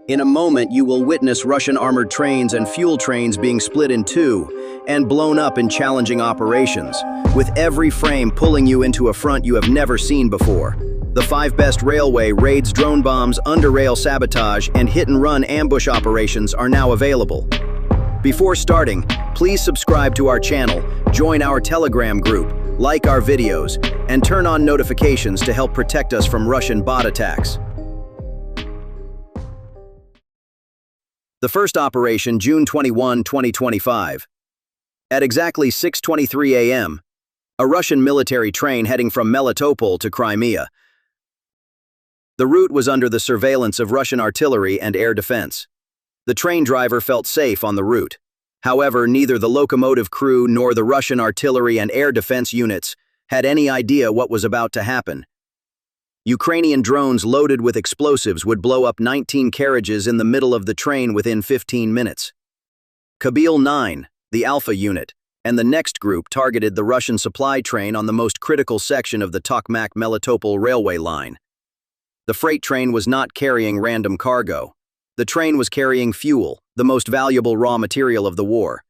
In a moment, you will witness Russian armored trains and fuel trains being split in two and blown up in challenging operations, with every frame pulling you into a front you have never seen before. The 5 best railway raids, drone bombs, under-rail sabotage, and hit-and-run ambush operations are now available. Before starting, please subscribe to our channel, join our Telegram group, like our videos, and turn on notifications to help protect us from Russian bot attacks. The first operation, June 21, 2025. At exactly 6:23 a.m., a Russian military train heading from Melitopol to Crimea. The route was under the surveillance of Russian artillery and air defense. The train driver felt safe on the route. However, neither the locomotive crew nor the Russian artillery and air defense units had any idea what was about to happen. Ukrainian drones loaded with explosives would blow up 19 carriages in the middle of the train within 15 minutes. Kabil 9, the Alpha unit, and the next group targeted the Russian supply train on the most critical section of the Tokmak-Melitopol railway line. The freight train was not carrying random cargo. The train was carrying fuel, the most valuable raw material of the war.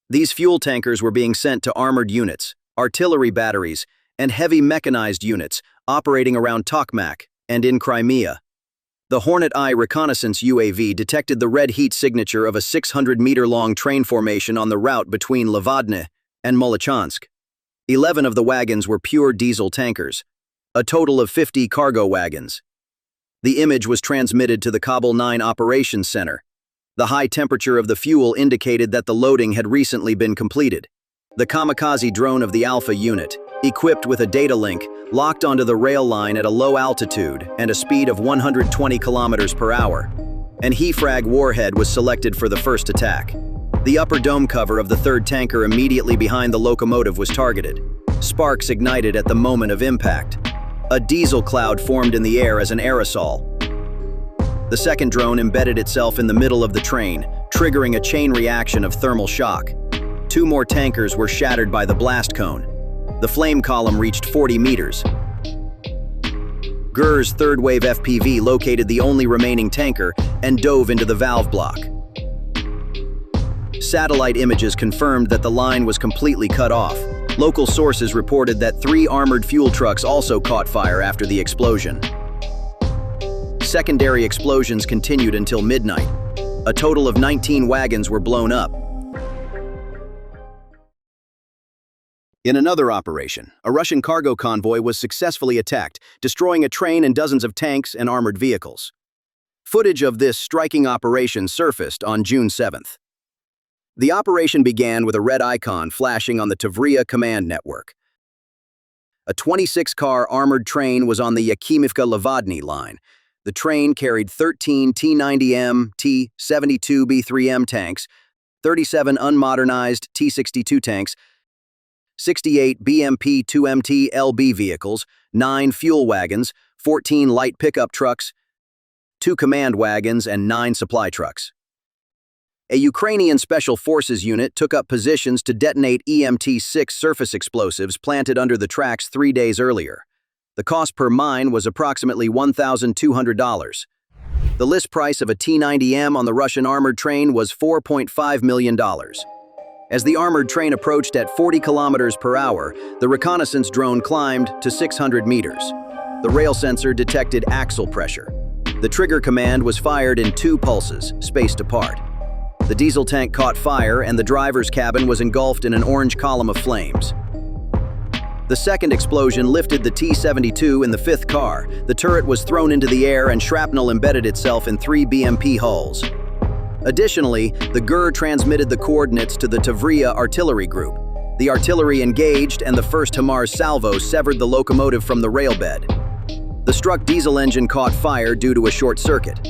These fuel tankers were being sent to armored units, artillery batteries, and heavy mechanized units operating around Tokmak and in Crimea. The Hornet I reconnaissance UAV detected the red heat signature of a 600-meter-long train formation on the route between Lavadne and Molochansk. 11 of the wagons were pure diesel tankers, a total of 50 cargo wagons. The image was transmitted to the Kabil 9 Operations Center. The high temperature of the fuel indicated that the loading had recently been completed. The kamikaze drone of the Alpha unit, equipped with a data link, locked onto the rail line at a low altitude and a speed of 120 kilometers per hour. An HIFRAG warhead was selected for the first attack. The upper dome cover of the third tanker immediately behind the locomotive was targeted. Sparks ignited at the moment of impact. A diesel cloud formed in the air as an aerosol. The second drone embedded itself in the middle of the train, triggering a chain reaction of thermal shock. 2 more tankers were shattered by the blast cone. The flame column reached 40 meters. GER's third-wave FPV located the only remaining tanker and dove into the valve block. Satellite images confirmed that the line was completely cut off. Local sources reported that 3 armored fuel trucks also caught fire after the explosion. Secondary explosions continued until midnight. A total of 19 wagons were blown up. In another operation, a Russian cargo convoy was successfully attacked, destroying a train and dozens of tanks and armored vehicles. Footage of this striking operation surfaced on June 7th. The operation began with a red icon flashing on the Zaporizhia command network. A 26-car armored train was on the Yakimivka-Lavadny line. The train carried 13 T-90M, T-72B3M tanks, 37 unmodernized T-62 tanks, 68 BMP-2MT LB vehicles, 9 fuel wagons, 14 light pickup trucks, 2 command wagons, and 9 supply trucks. A Ukrainian Special Forces unit took up positions to detonate EMT-6 surface explosives planted under the tracks 3 days earlier. The cost per mine was approximately $1,200. The list price of a T-90M on the Russian armored train was $4.5 million. As the armored train approached at 40 kilometers per hour, the reconnaissance drone climbed to 600 meters. The rail sensor detected axle pressure. The trigger command was fired in 2 pulses, spaced apart. The diesel tank caught fire and the driver's cabin was engulfed in an orange column of flames. The second explosion lifted the T-72 in the 5th car. The turret was thrown into the air and shrapnel embedded itself in 3 BMP hulls. Additionally, the GER transmitted the coordinates to the Zaporizhia artillery group. The artillery engaged and the first HIMARS salvo severed the locomotive from the railbed. The struck diesel engine caught fire due to a short circuit.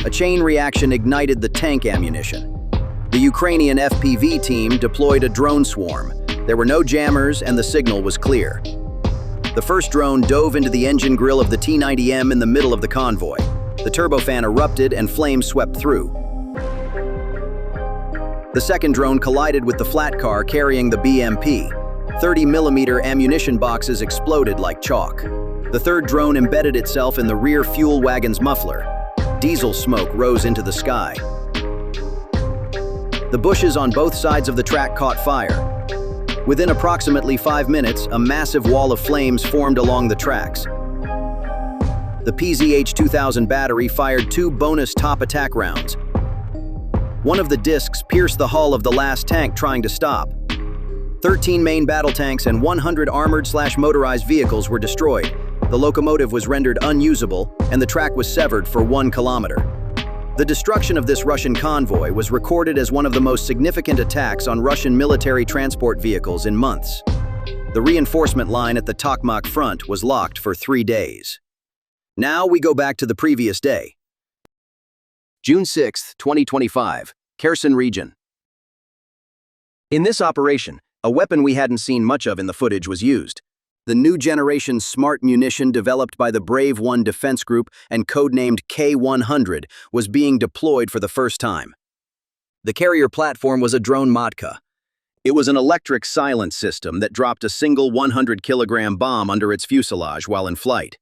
A chain reaction ignited the tank ammunition. The Ukrainian FPV team deployed a drone swarm. There were no jammers and the signal was clear. The first drone dove into the engine grill of the T-90M in the middle of the convoy. The turbofan erupted and flames swept through. The second drone collided with the flat car carrying the BMP. 30mm ammunition boxes exploded like chalk. The third drone embedded itself in the rear fuel wagon's muffler. diesel smoke rose into the sky. The bushes on both sides of the track caught fire. Within approximately 5 minutes, a massive wall of flames formed along the tracks. The PZH-2000 battery fired 2 bonus top attack rounds. One of the discs pierced the hull of the last tank trying to stop. 13 main battle tanks and 100 armored/motorized vehicles were destroyed. The locomotive was rendered unusable, and the track was severed for 1 kilometer. The destruction of this Russian convoy was recorded as one of the most significant attacks on Russian military transport vehicles in months. The reinforcement line at the Tokmak front was locked for 3 days. Now we go back to the previous day. June 6, 2025, Kherson region. In this operation, a weapon we hadn't seen much of in the footage was used. The new generation smart munition developed by the Brave 1 Defense Group and codenamed K-100 was being deployed for the first time. The carrier platform was a drone Matka. It was an electric silence system that dropped a single 100-kilogram bomb under its fuselage while in flight.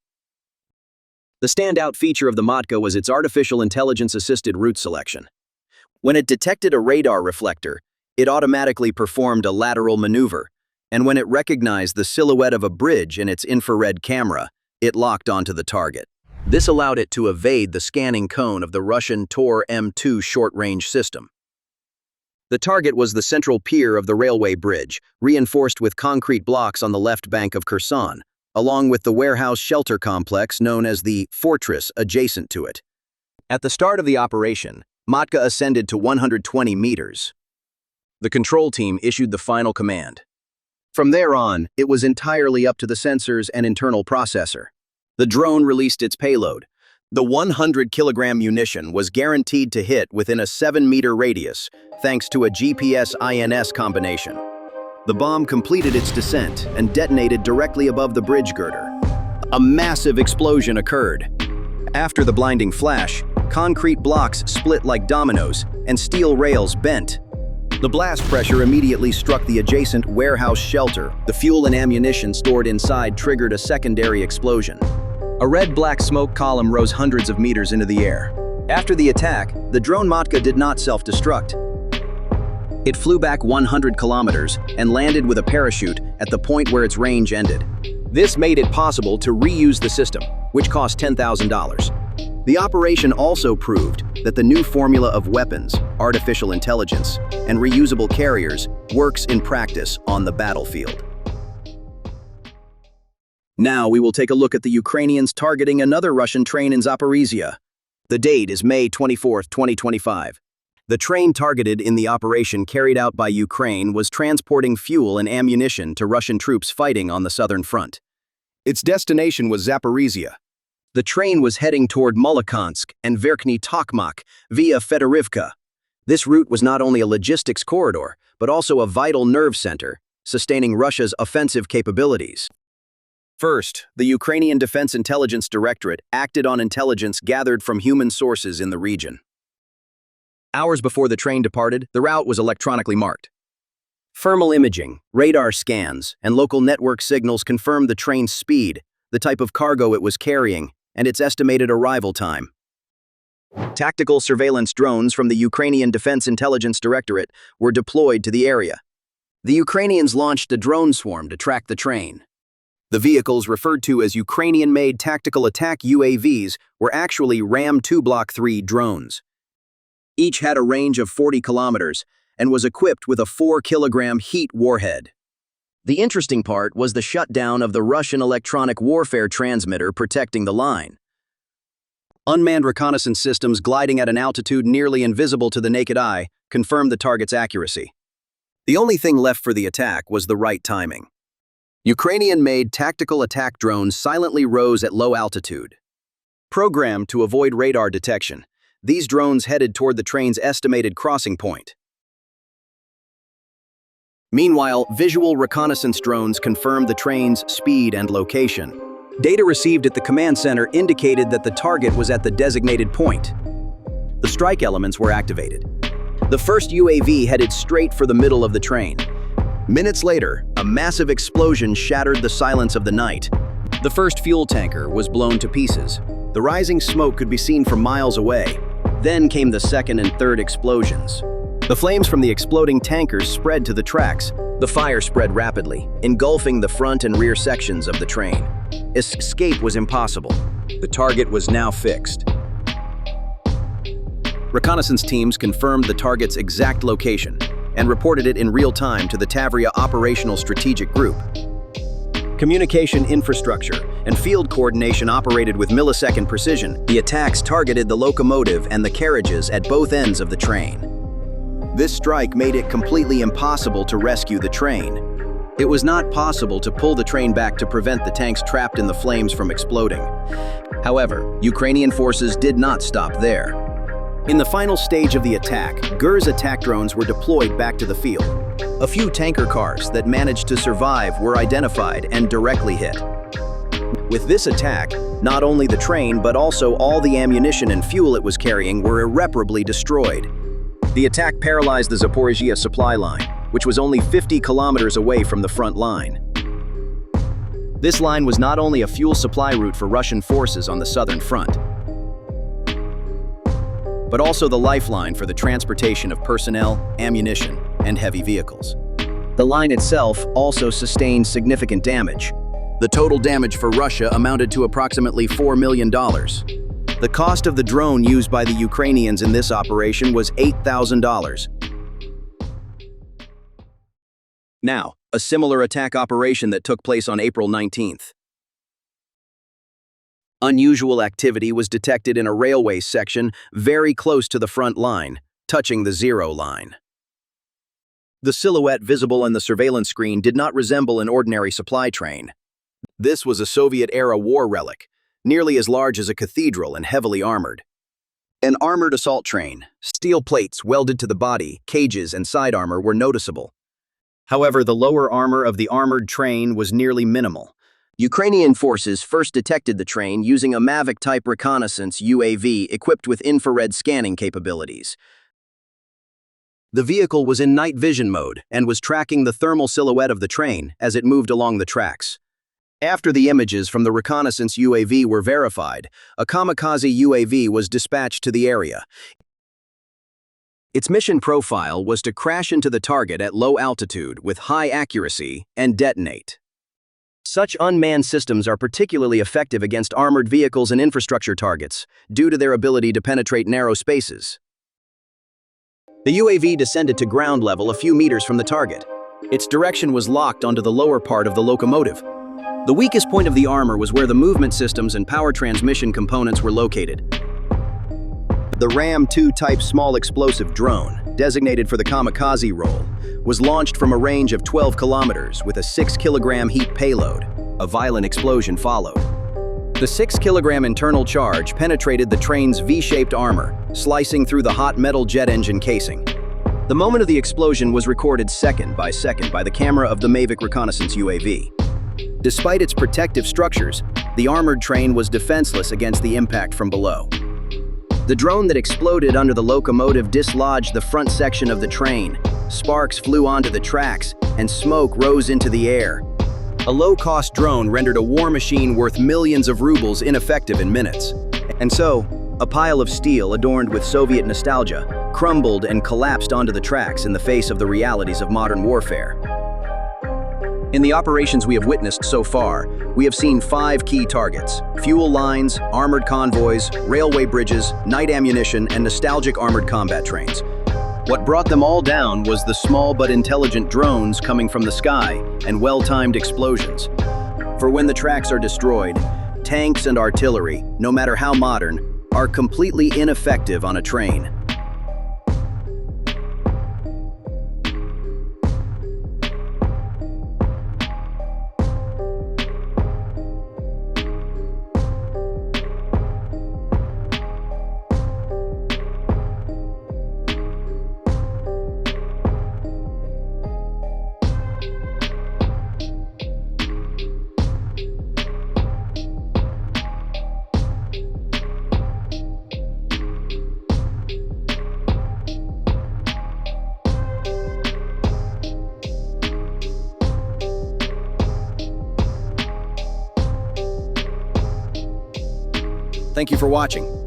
The standout feature of the Matka was its artificial intelligence-assisted route selection. When it detected a radar reflector, it automatically performed a lateral maneuver, and when it recognized the silhouette of a bridge in its infrared camera, it locked onto the target. This allowed it to evade the scanning cone of the Russian Tor M2 short-range system. The target was the central pier of the railway bridge, reinforced with concrete blocks on the left bank of Kherson, along with the warehouse shelter complex known as the fortress adjacent to it. At the start of the operation, Matka ascended to 120 meters. The control team issued the final command. From there on, it was entirely up to the sensors and internal processor. The drone released its payload. The 100-kilogram munition was guaranteed to hit within a 7-meter radius, thanks to a GPS-INS combination. The bomb completed its descent and detonated directly above the bridge girder. A massive explosion occurred. After the blinding flash, concrete blocks split like dominoes, and steel rails bent. The blast pressure immediately struck the adjacent warehouse shelter. The fuel and ammunition stored inside triggered a secondary explosion. A red-black smoke column rose hundreds of meters into the air. After the attack, the drone Matka did not self-destruct. It flew back 100 kilometers and landed with a parachute at the point where its range ended. This made it possible to reuse the system, which cost $10,000. The operation also proved that the new formula of weapons, artificial intelligence, and reusable carriers works in practice on the battlefield. Now we will take a look at the Ukrainians targeting another Russian train in Zaporizhia. The date is May 24, 2025. The train targeted in the operation carried out by Ukraine was transporting fuel and ammunition to Russian troops fighting on the southern front. Its destination was Zaporizhia. The train was heading toward Molokhansk and Verkhny Tokmak via Fedorivka. This route was not only a logistics corridor, but also a vital nerve center, sustaining Russia's offensive capabilities. First, the Ukrainian Defense Intelligence Directorate acted on intelligence gathered from human sources in the region. Hours before the train departed, the route was electronically marked. Thermal imaging, radar scans, and local network signals confirmed the train's speed, the type of cargo it was carrying, and its estimated arrival time. Tactical surveillance drones from the Ukrainian Defense Intelligence Directorate were deployed to the area. The Ukrainians launched a drone swarm to track the train. The vehicles, referred to as Ukrainian-made tactical attack UAVs, were actually Ram-2 Block 3 drones. Each had a range of 40 kilometers and was equipped with a 4-kilogram heat warhead. The interesting part was the shutdown of the Russian electronic warfare transmitter protecting the line. Unmanned reconnaissance systems gliding at an altitude nearly invisible to the naked eye confirmed the target's accuracy. The only thing left for the attack was the right timing. Ukrainian-made tactical attack drones silently rose at low altitude. Programmed to avoid radar detection, these drones headed toward the train's estimated crossing point. Meanwhile, visual reconnaissance drones confirmed the train's speed and location. Data received at the command center indicated that the target was at the designated point. The strike elements were activated. The first UAV headed straight for the middle of the train. Minutes later, a massive explosion shattered the silence of the night. The first fuel tanker was blown to pieces. The rising smoke could be seen from miles away. Then came the second and third explosions. The flames from the exploding tankers spread to the tracks. The fire spread rapidly, engulfing the front and rear sections of the train. Escape was impossible. The target was now fixed. Reconnaissance teams confirmed the target's exact location and reported it in real time to the Tavria Operational Strategic Group. Communication infrastructure and field coordination operated with millisecond precision. The attacks targeted the locomotive and the carriages at both ends of the train. This strike made it completely impossible to rescue the train. It was not possible to pull the train back to prevent the tanks trapped in the flames from exploding. However, Ukrainian forces did not stop there. In the final stage of the attack, GER's attack drones were deployed back to the field. A few tanker cars that managed to survive were identified and directly hit. With this attack, not only the train but also all the ammunition and fuel it was carrying were irreparably destroyed. The attack paralyzed the Zaporizhia supply line, which was only 50 kilometers away from the front line. This line was not only a fuel supply route for Russian forces on the southern front, but also the lifeline for the transportation of personnel, ammunition, and heavy vehicles. The line itself also sustained significant damage. The total damage for Russia amounted to approximately $4 million. The cost of the drone used by the Ukrainians in this operation was $8,000. Now, a similar attack operation that took place on April 19th. Unusual activity was detected in a railway section very close to the front line, touching the zero line. The silhouette visible on the surveillance screen did not resemble an ordinary supply train. This was a Soviet-era war relic, nearly as large as a cathedral and heavily armored. An armored assault train, steel plates welded to the body, cages, and side armor were noticeable. However, the lower armor of the armored train was nearly minimal. Ukrainian forces first detected the train using a Mavic-type reconnaissance UAV equipped with infrared scanning capabilities. The vehicle was in night vision mode and was tracking the thermal silhouette of the train as it moved along the tracks. After the images from the reconnaissance UAV were verified, a kamikaze UAV was dispatched to the area. Its mission profile was to crash into the target at low altitude with high accuracy and detonate. Such unmanned systems are particularly effective against armored vehicles and infrastructure targets, due to their ability to penetrate narrow spaces. The UAV descended to ground level a few meters from the target. Its direction was locked onto the lower part of the locomotive. The weakest point of the armor was where the movement systems and power transmission components were located. The Ram-2 type small explosive drone, designated for the kamikaze role, was launched from a range of 12 kilometers with a 6-kilogram heat payload. A violent explosion followed. The 6-kilogram internal charge penetrated the train's V-shaped armor, slicing through the hot metal jet engine casing. The moment of the explosion was recorded second by the camera of the Mavic reconnaissance UAV. Despite its protective structures, the armored train was defenseless against the impact from below. The drone that exploded under the locomotive dislodged the front section of the train. Sparks flew onto the tracks, and smoke rose into the air. A low-cost drone rendered a war machine worth millions of rubles ineffective in minutes. And so, a pile of steel adorned with Soviet nostalgia crumbled and collapsed onto the tracks in the face of the realities of modern warfare. In the operations we have witnessed so far, we have seen 5 key targets: fuel lines, armored convoys, railway bridges, night ammunition, and nostalgic armored combat trains. What brought them all down was the small but intelligent drones coming from the sky and well-timed explosions. For when the tracks are destroyed, tanks and artillery, no matter how modern, are completely ineffective on a train. Thank you for watching.